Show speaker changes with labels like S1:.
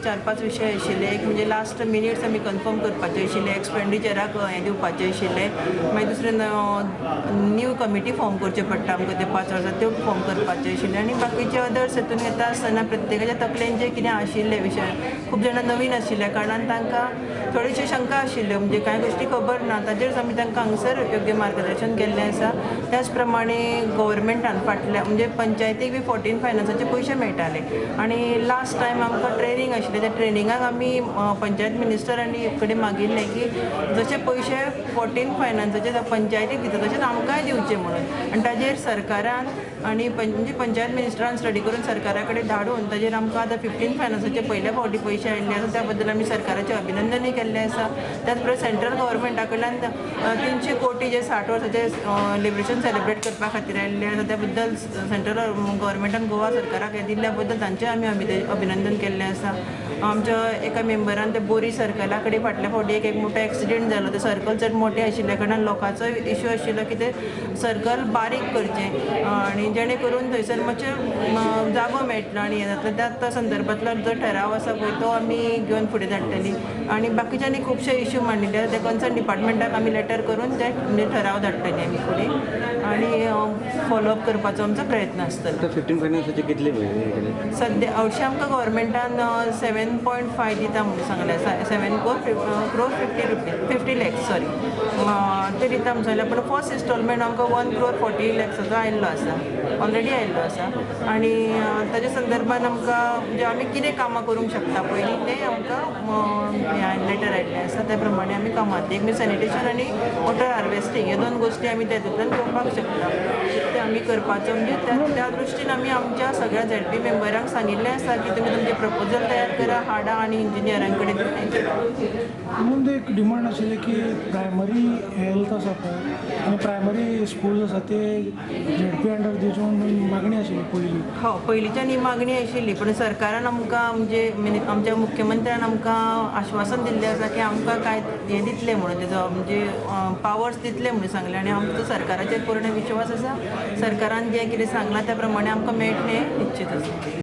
S1: 4-5 विशय आशिल्ले. एक म्हणजे लास्ट मिनिट्स आमी कन्फर्म करपाचे आशिल्ले, एक्सपेंडिचराक हें दिवपाचें आशिल्लें. मागीर दुसरें न्यू कमिटी फॉर्म करचे पडटा आमकां ते 5 वर्सां त्यो फॉर्म करपाचे आशिल्ले. आनी बाकीचे अदर्स हितून येता आसतना प्रत्येकाच्या तकलेन जे कितें आशिल्ले विशय, खूब जाणां नवीन आशिल्ल्या कारणान तांकां थोडीशी शंका आशिल्ल्यो, म्हणजे कांय गोश्टी खबर ना. ताजेर आमी तांकां हांगसर योग्य मार्गदर्शन केल्लें आसा. त्याच प्रमाणे गव्हर्मेंटान फाटल्या म्हणजे पंचायतीक बी 14 फायनान्साचे पयशे मेळटाले आनी लास्ट टायम आमकां ट्रेनींग आशिल्लें. त्या ट्रेनिंगाक आमी पंचायत मिनिस्टरांनी कडेन मागिल्लें की जशे पयशे 14 फायनान्साचे पंचायतीक दिता तशेंच आमकांय दिवचे म्हणून. आनी ताजेर सरकारान आनी म्हणजे पंचायत मिनिस्टरान स्टडी करून सरकारा कडेन धाडून ताजेर आमकां आतां 15 फायनान्साचे पयल्या फावटी पयशे आयिल्ले आसा. त्या बद्दल आमी सरकाराचें अभिनंदनूय केल्लें आसा. त्याच प्रमाणे सेंट्रल गव्हर्मेंटा कडल्यान 300 कोटी जे 60 वर्साचे लिबरेशन सेलिब्रेट करपा खातीर आयिल्ले आसा त्या बद्दल सेंट्रल गव्हर्मेंटान गोवा सरकाराक हे दिल्ल्या बद्दल तांचें आमी अभिनंदन केल्लें आसा. आमच्या एका मेंबरान ते बोरी सर्कला कडेन फाटल्या फावटी एक मोठो एक्सिडेंट जालो. ते सर्कल चड मोठे आशिल्ल्या कारणान लोकांचो इश्यू आशिल्लो की ते सर्कल बारीक करचें आनी जेणे करून थंयसर मातशें जागो मेळटलो आनी हें जातलें. त्या संदर्भांतलो जो ठराव आसा पळय तो आमी घेवन फुडें धाडटलीं. आनी बाकीच्यांनी खुबशे इश्यू मांडिल्ले ते कन्सर्न डिपार्टमेंटाक आमी लेटर करून ते म्हणजे ठराव धाडटले आमी फुडें आनी फॉलोअप करपाचो आमचो प्रयत्न आसतलो.
S2: 15 फायनान्साचे कितले
S1: सद्या हरशीं आमकां गव्हर्मेंटान 7.5 दिता म्हणून सांगलें आसा. 7 crore 50 lakhs सॉरी ते दिता म्हणून सांगलें. पूण फर्स्ट इन्स्टॉलमेंट आमकां 1 crore 40 lakhsचो आयिल्लो आसा, ऑलरेडी आयिल्लो आसा. आनी ताच्या संदर्भान आमकां म्हणजे आमी कितें कामां करूंक शकता पयलीं तें आमकां लेटर आयिल्लें आसा. त्या प्रमाणे आमी कामां एक म्हणजे सॅनिटेशन आनी वॉटर हार्वेस्टींग ह्यो 2 गोश्टी आमी तेतूंतल्यान करपाक शकता. ते आमी करपाचो म्हणजे त्या दृश्टीन आमी आमच्या सगळ्या ZP मेंबरांक सांगिल्लें आसा की तुमी तुमचे प्रपोजल तयार करा, हाडा आनी इंजिनियरां कडेन
S3: म्हणून एक डिमांड आशिल्ली की प्रायमरी हेल्थ आसा पळय आनी प्रायमरी स्कूल्स आसा ते ZP अंडर दिवचे म्हणून मागणी आशिल्ली पयलीं.
S1: हो, पयलींच्यान ही मागणी आशिल्ली पूण सरकारान आमकां म्हणजे आमच्या मुख्यमंत्र्यान आमकां आश्वासन दिल्लें आसा की आमकां काय हें दितलें म्हणून तेजो म्हणजे पावर्स दितले म्हणून सांगलें. आनी आमचो सरकाराचेर पूर्ण विश्वास आसा. सरकारान जें कितें सांगलां त्या प्रमाणे आमकां मेळटलें निश्चित आसा.